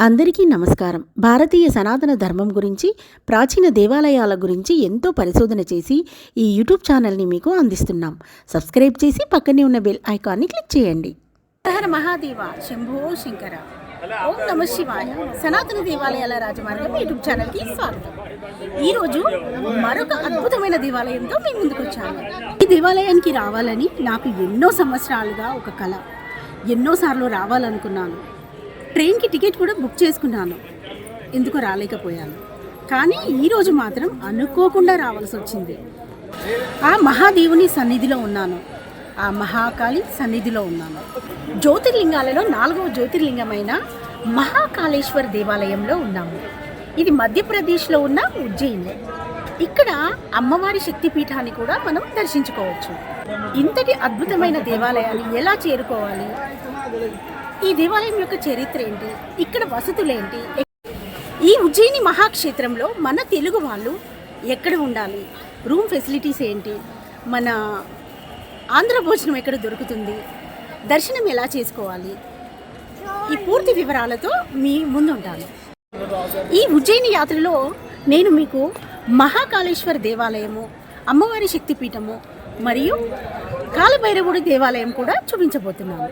అందరికీ నమస్కారం. భారతీయ సనాతన ధర్మం గురించి, ప్రాచీన దేవాలయాల గురించి ఎంతో పరిశోధన చేసి ఈ యూట్యూబ్ ఛానల్ని మీకు అందిస్తున్నాం. సబ్స్క్రైబ్ చేసి పక్కనే ఉన్న బెల్ ఐకాన్ని క్లిక్ చేయండి. హర మహాదేవ, శంభో శంకర, ఓం నమ శివాయ. సనాతన దేవాలయాల రాజమార్గం యూట్యూబ్ ఛానల్కి స్వాగతం. ఈరోజు మరొక అద్భుతమైన దేవాలయంతో మీ ముందుకు వచ్చాను. ఈ దేవాలయానికి రావాలని నాకు ఎన్నో సంవత్సరాలుగా ఒక కళ. ఎన్నోసార్లు రావాలనుకున్నాను. ట్రైన్కి టికెట్ కూడా బుక్ చేసుకున్నాను. ఎందుకో రాలేకపోయాను. కానీ ఈరోజు మాత్రం అనుకోకుండా రావాల్సి వచ్చింది. ఆ మహాదేవుని సన్నిధిలో ఉన్నాను. ఆ మహాకాళి సన్నిధిలో ఉన్నాను. జ్యోతిర్లింగాలలో 4వ జ్యోతిర్లింగమైన మహాకాళేశ్వర దేవాలయంలో ఉన్నాము. ఇది మధ్యప్రదేశ్లో ఉన్న ఉజ్జయిని. ఇక్కడ అమ్మవారి శక్తిపీఠాన్ని కూడా మనం దర్శించుకోవచ్చు. ఇంతటి అద్భుతమైన దేవాలయాన్ని ఎలా చేరుకోవాలి, ఈ దేవాలయం యొక్క చరిత్ర ఏంటి, ఇక్కడ వసతులేంటి, ఈ ఉజ్జయిని మహాక్షేత్రంలో మన తెలుగు వాళ్ళు ఎక్కడ ఉండాలి, రూమ్ ఫెసిలిటీస్ ఏంటి, మన ఆంధ్ర భోజనం ఎక్కడ దొరుకుతుంది, దర్శనం ఎలా చేసుకోవాలి, ఈ పూర్తి వివరాలతో మీ ముందుంటాను. ఈ ఉజ్జయిని యాత్రలో నేను మీకు మహాకాళేశ్వర దేవాలయము, అమ్మవారి శక్తిపీఠము మరియు కాలభైరవుడి దేవాలయం కూడా చూపించబోతున్నాను.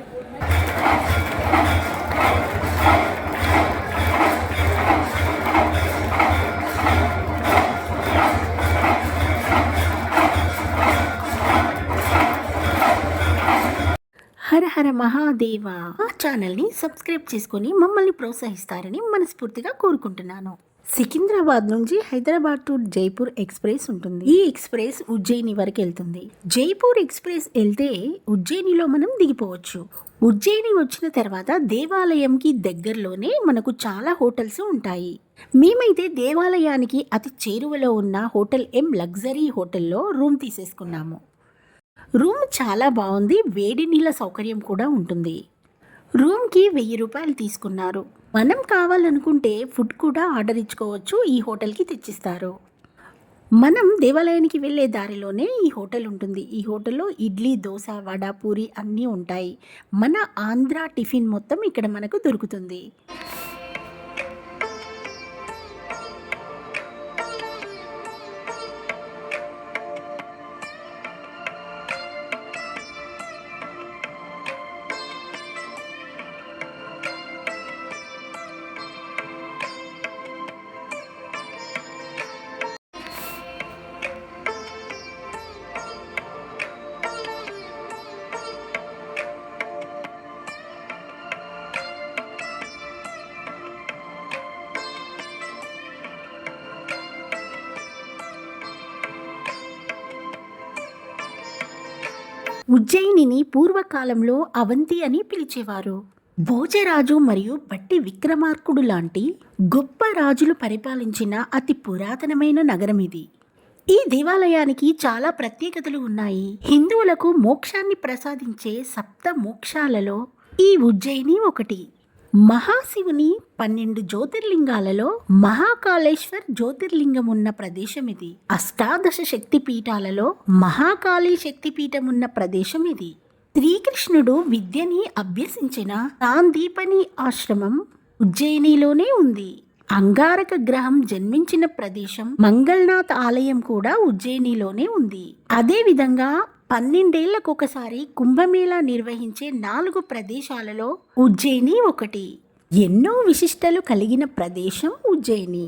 హర హర మహాదేవ. ఆ ఛానల్ని సబ్స్క్రైబ్ చేసుకొని మమ్మల్ని ప్రోత్సహిస్తారని మనస్ఫూర్తిగా కోరుకుంటున్నాను. సికింద్రాబాద్ నుంచి హైదరాబాద్ టు జైపూర్ ఎక్స్ప్రెస్ ఉంటుంది. ఈ ఎక్స్ప్రెస్ ఉజ్జయిని వరకు వెళ్తుంది. జైపూర్ ఎక్స్ప్రెస్ వెళ్తే ఉజ్జయినిలో మనం దిగిపోవచ్చు. ఉజ్జయిని వచ్చిన తర్వాత దేవాలయంకి దగ్గరలోనే మనకు చాలా హోటల్స్ ఉంటాయి. మేమైతే దేవాలయానికి అతి చేరువలో ఉన్న హోటల్ ఎం లగ్జరీ హోటల్లో రూమ్ తీసేసుకున్నాము. రూమ్ చాలా బాగుంది. వేడి నీళ్ళ సౌకర్యం కూడా ఉంటుంది. రూమ్కి 1000 రూపాయలు తీసుకున్నారు. మనం కావాలనుకుంటే ఫుడ్ కూడా ఆర్డర్ ఇచ్చుకోవచ్చు. ఈ హోటల్కి తెచ్చిస్తారు. మనం దేవాలయానికి వెళ్ళే దారిలోనే ఈ హోటల్ ఉంటుంది. ఈ హోటల్లో ఇడ్లీ, దోశ, వడ, పూరి అన్నీ ఉంటాయి. మన ఆంధ్ర టిఫిన్ మొత్తం ఇక్కడ మనకు దొరుకుతుంది. ఉజ్జయినిని పూర్వకాలంలో అవంతి అని పిలిచేవారు. భోజరాజు మరియు బట్టి విక్రమార్కుడు లాంటి గొప్ప రాజులు పరిపాలించిన అతి పురాతనమైన నగరం ఇది. ఈ దేవాలయానికి చాలా ప్రత్యేకతలు ఉన్నాయి. హిందువులకు మోక్షాన్ని ప్రసాదించే సప్త మోక్షాలలో ఈ ఉజ్జయిని ఒకటి. మహాశివుని 12 జ్యోతిర్లింగాలలో మహాకాళేశ్వర్ జ్యోతిర్లింగం ఉన్న ప్రదేశం ఇది. అష్టాదశ శక్తి పీఠాలలో మహాకాళీ శక్తిపీఠం ఉన్న ప్రదేశం ఇది. శ్రీకృష్ణుడు విద్యని అభ్యసించిన సాందీపని ఆశ్రమం ఉజ్జయినిలోనే ఉంది. అంగారక గ్రహం జన్మించిన ప్రదేశం మంగళనాథ్ ఆలయం కూడా ఉజ్జయినిలోనే ఉంది. అదేవిధంగా 12 ఏళ్లకొకసారి కుంభమేళా నిర్వహించే 4 ప్రదేశాలలో ఉజ్జయిని ఒకటి. ఎన్నో విశిష్టలు కలిగిన ప్రదేశం ఉజ్జయిని.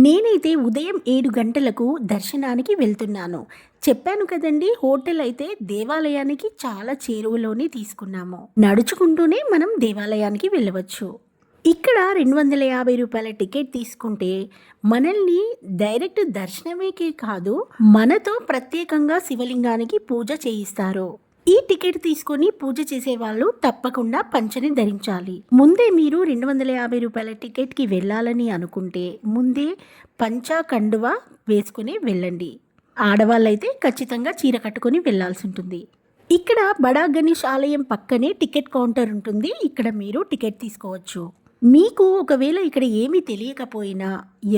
నేనైతే ఉదయం 7 గంటలకు దర్శనానికి వెళ్తున్నాను. చెప్పాను కదండి, హోటల్ అయితే దేవాలయానికి చాలా చేరువలోనే తీసుకున్నాము. నడుచుకుంటూనే మనం దేవాలయానికి వెళ్ళవచ్చు. ఇక్కడ 250 రూపాయల టికెట్ తీసుకుంటే మనల్ని డైరెక్ట్ దర్శనమేకే కాదు, మనతో ప్రత్యేకంగా శివలింగానికి పూజ చేయిస్తారు. ఈ టికెట్ తీసుకొని పూజ చేసేవాళ్ళు తప్పకుండా పంచని ధరించాలి. ముందే మీరు 250 రూపాయల టికెట్కి వెళ్ళాలని అనుకుంటే ముందే పంచా కండువా వేసుకుని వెళ్ళండి. ఆడవాళ్ళైతే ఖచ్చితంగా చీర కట్టుకొని వెళ్లాల్సి ఉంటుంది. ఇక్కడ బడా గణేష్ ఆలయం పక్కనే టికెట్ కౌంటర్ ఉంటుంది. ఇక్కడ మీరు టికెట్ తీసుకోవచ్చు. మీకు ఒకవేళ ఇక్కడ ఏమీ తెలియకపోయినా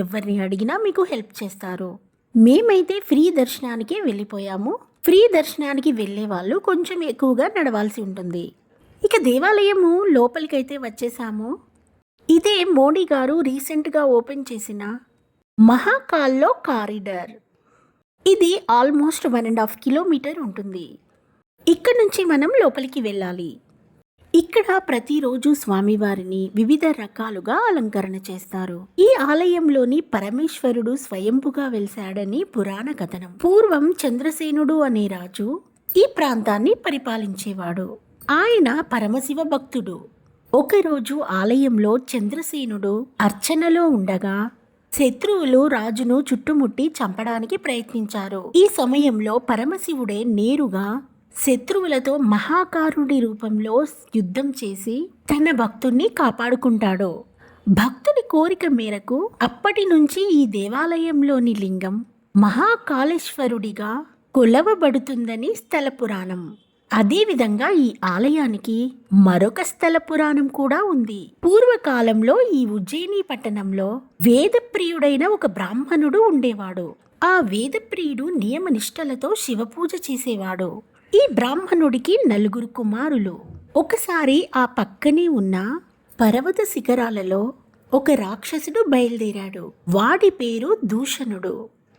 ఎవరిని అడిగినా మీకు హెల్ప్ చేస్తారు. మేమైతే ఫ్రీ దర్శనానికే వెళ్ళిపోయాము. ఫ్రీ దర్శనానికి వెళ్ళే వాళ్ళు కొంచెం ఎక్కువగా నడవాల్సి ఉంటుంది. ఇక దేవాలయము లోపలికైతే వచ్చేసాము. ఇదే మోడీ గారు రీసెంట్గా ఓపెన్ చేసిన మహాకాల్లో కారిడార్. ఇది ఆల్మోస్ట్ 1.5 కిలోమీటర్ ఉంటుంది. ఇక్కడ నుంచి మనం లోపలికి వెళ్ళాలి. ఇక్కడ ప్రతిరోజు స్వామివారిని వివిధ రకాలుగా అలంకరణ చేస్తారు. ఈ ఆలయంలోని పరమేశ్వరుడు స్వయంభుగా వెలిశాడని పురాణ కథనం. పూర్వం చంద్రసేనుడు అనే రాజు ఈ ప్రాంతాన్ని పరిపాలించేవాడు. ఆయన పరమశివ భక్తుడు. ఒకరోజు ఆలయంలో చంద్రసేనుడు అర్చనలో ఉండగా శత్రువులు రాజును చుట్టుముట్టి చంపడానికి ప్రయత్నించారు. ఈ సమయంలో పరమశివుడే నేరుగా శత్రువులతో మహాకారుడి రూపంలో యుద్ధం చేసి తన భక్తుణ్ణి కాపాడుకుంటాడు. భక్తుడి కోరిక మేరకు అప్పటి నుంచి ఈ దేవాలయంలోని లింగం మహాకాళేశ్వరుడిగా కొలవబడుతుందని స్థల పురాణం. అదేవిధంగా ఈ ఆలయానికి మరొక స్థల పురాణం కూడా ఉంది. పూర్వకాలంలో ఈ ఉజ్జయిని పట్టణంలో వేదప్రియుడైన ఒక బ్రాహ్మణుడు ఉండేవాడు. ఆ వేదప్రియుడు నియమనిష్టలతో శివపూజ చేసేవాడు. ఈ బ్రాహ్మణుడికి 4 కుమారులు. ఒకసారి ఆ పక్కనే ఉన్న పర్వత శిఖరాలలో ఒక రాక్షసుడు బయలుదేరాడు. వాడి పేరు దూషణుడు.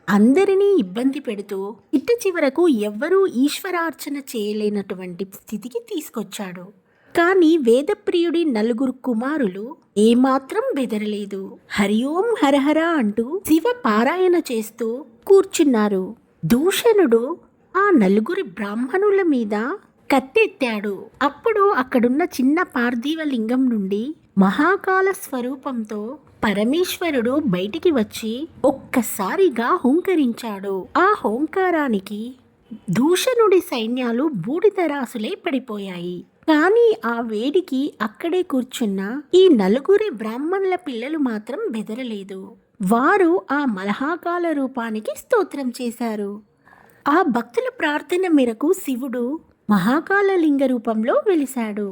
అందరినీ ఇబ్బంది పెడుతూ ఇట్ట చివరకు ఎవ్వరూ ఈశ్వరార్చన చేయలేనటువంటి స్థితికి తీసుకొచ్చాడు. కానీ వేదప్రియుడి 4 కుమారులు ఏమాత్రం బెదరలేదు. హరి ఓం హరహర అంటూ శివ పారాయణ చేస్తూ కూర్చున్నారు. దూషణుడు ఆ 4 బ్రాహ్మణుల మీద కత్తెత్తాడు. అప్పుడు అక్కడున్న చిన్న పార్థివ లింగం నుండి మహాకాల స్వరూపంతో పరమేశ్వరుడు బయటికి వచ్చి ఒక్కసారిగా హుంకరించాడు. ఆ హోంకారానికి దూషణుడి సైన్యాలు బూడిదరాసులే పడిపోయాయి. కానీ ఆ వేడికి అక్కడే కూర్చున్న ఈ 4 బ్రాహ్మణుల పిల్లలు మాత్రం బెదరలేదు. వారు ఆ మహాకాల రూపానికి స్తోత్రం చేశారు. ఆ భక్తుల ప్రార్థన మేరకు శివుడు మహాకాల లింగ రూపంలో వెలిశాడు.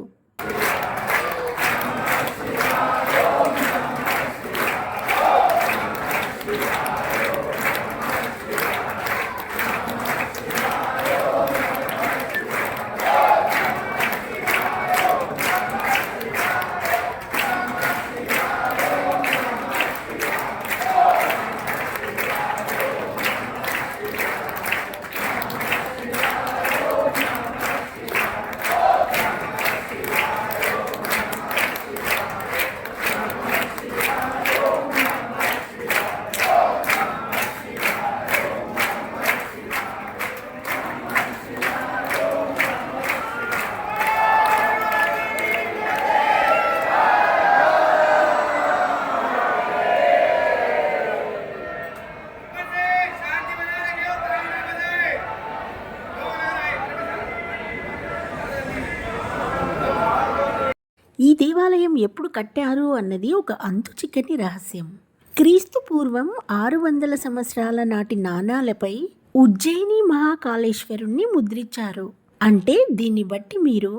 ఈ దేవాలయం ఎప్పుడు కట్టారు అన్నది ఒక అంతు చిక్కని రహస్యం. క్రీస్తు పూర్వం 600 సంవత్సరాల నాటి నాణాలపై ఉజ్జయిని మహాకాళేశ్వరుణ్ణి ముద్రించారు. అంటే దీన్ని బట్టి మీరు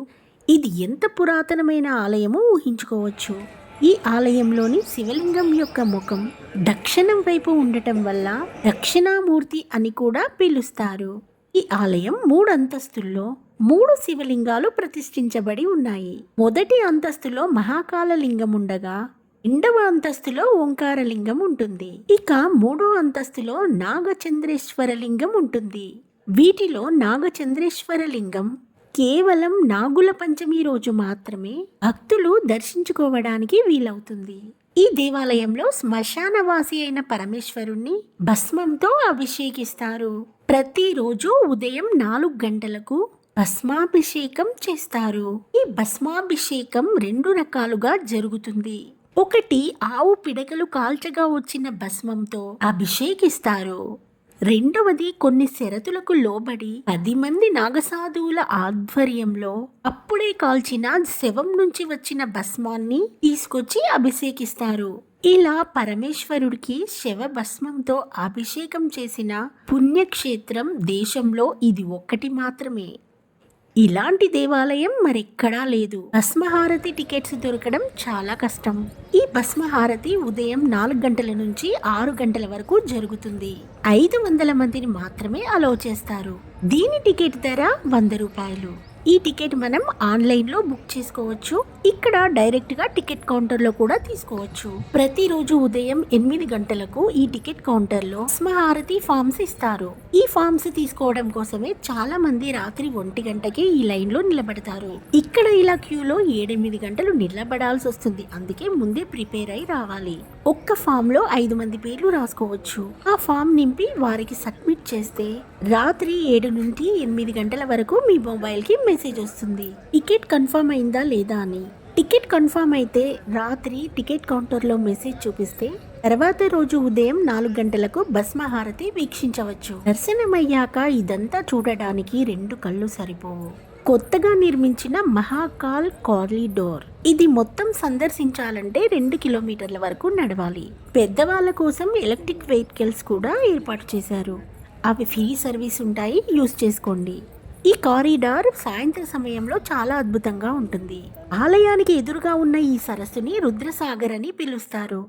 ఇది ఎంత పురాతనమైన ఆలయమో ఊహించుకోవచ్చు. ఈ ఆలయంలోని శివలింగం యొక్క ముఖం దక్షిణం వైపు ఉండటం వల్ల దక్షిణామూర్తి అని కూడా పిలుస్తారు. ఈ ఆలయం 3 అంతస్తుల్లో 3 శివలింగాలు ప్రతిష్ఠించబడి ఉన్నాయి. మొదటి అంతస్తులో మహాకాల లింగం ఉండగా 2వ అంతస్తులో ఓంకార లింగం ఉంటుంది. ఇక 3వ అంతస్తులో నాగచంద్రేశ్వర లింగం ఉంటుంది. వీటిలో నాగచంద్రేశ్వర లింగం కేవలం నాగుల పంచమి రోజు మాత్రమే భక్తులు దర్శించుకోవడానికి వీలవుతుంది. ఈ దేవాలయంలో శ్మశానవాసి అయిన పరమేశ్వరుణ్ణి భస్మంతో అభిషేకిస్తారు. ప్రతిరోజు ఉదయం 4 గంటలకు భస్మాభిషేకం చేస్తారు. ఈ భస్మాభిషేకం 2 రకాలుగా జరుగుతుంది. ఒకటి ఆవు పిడకలు కాల్చగా వచ్చిన భస్మంతో అభిషేకిస్తారు. రెండవది కొన్ని షరతులకు లోబడి 10 మంది నాగసాధువుల ఆధ్వర్యంలో అప్పుడే కాల్చిన శవం నుంచి వచ్చిన భస్మాన్ని తీసుకొచ్చి అభిషేకిస్తారు. ఇలా పరమేశ్వరుడికి శవ భస్మంతో అభిషేకం చేసిన పుణ్యక్షేత్రం దేశంలో ఇది ఒక్కటి మాత్రమే. ఇలాంటి దేవాలయం మరెక్కడా లేదు. భస్మహారతి టికెట్స్ దొరకడం చాలా కష్టం. ఈ భస్మహారతి ఉదయం 4 గంటల నుంచి 6 గంటల వరకు జరుగుతుంది. 500 మందిని మాత్రమే అలౌ చేస్తారు. దీని టికెట్ ధర 100 రూపాయలు. ఈ టికెట్ మనం ఆన్లైన్లో బుక్ చేసుకోవచ్చు. ఇక్కడ డైరెక్ట్గా టికెట్ కౌంటర్లో కూడా తీసుకోవచ్చు. ప్రతిరోజు ఉదయం 8 గంటలకు ఈ టికెట్ కౌంటర్లో భస్మహారతి ఫామ్స్ ఇస్తారు. ఈ ఫామ్స్ తీసుకోవడం కోసమే చాలా మంది రాత్రి 1 గంటకి ఈ లైన్లో నిలబడతారు. ఇక్కడ ఇలా క్యూలో 7-8 గంటలు నిలబడాల్సి వస్తుంది. అందుకే ముందే ప్రిపేర్ అయి రావాలి. ఒక్క ఫామ్ లో 5 మంది పేర్లు రాసుకోవచ్చు. ఆ ఫామ్ నింపి వారికి సబ్మిట్ చేస్తే రాత్రి 7 నుంచి 8 గంటల వరకు మీ మొబైల్ కి మెసేజ్ వస్తుంది టికెట్ కన్ఫర్మ్ అయిందా లేదా అని. టికెట్ కన్ఫర్మ్ అయితే రాత్రి టికెట్ కౌంటర్లో మెసేజ్ చూపిస్తే తర్వాత రోజు ఉదయం 4 గంటలకు భస్మహారతి వీక్షించవచ్చు. దర్శనమయ్యాక ఇదంతా చూడడానికి 2 కళ్ళు సరిపోవు. కొత్తగా నిర్మించిన మహాకాల్ కారిడోర్ ఇది మొత్తం సందర్శించాలంటే 2 కిలోమీటర్ల వరకు నడవాలి. పెద్దవాళ్ళ కోసం ఎలక్ట్రిక్ వెహికల్స్ కూడా ఏర్పాటు చేశారు. అవి ఫ్రీ సర్వీస్ ఉంటాయి, యూజ్ చేసుకోండి. ఈ కారిడార్ సాయంత్రం సమయంలో చాలా అద్భుతంగా ఉంటుంది. ఆలయానికి ఎదురుగా ఉన్న ఈ సరస్సుని రుద్రసాగర్ అని పిలుస్తారు.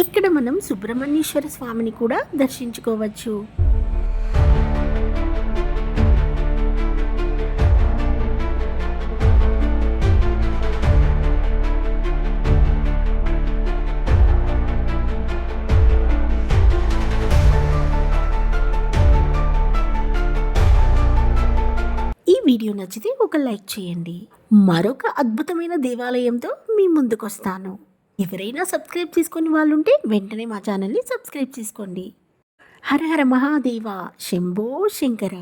ఇక్కడ మనం సుబ్రహ్మణ్యేశ్వర స్వామిని కూడా దర్శించుకోవచ్చు. ఈ వీడియో నచ్చితే ఒక లైక్ చేయండి. మరొక అద్భుతమైన దేవాలయంతో మీ ముందుకొస్తాను. ఎవరైనా సబ్స్క్రైబ్ చేసుకుని వాళ్ళుంటే వెంటనే మా ఛానల్ని సబ్స్క్రైబ్ చేసుకోండి. హర హర మహాదేవ, శంభో శంకర.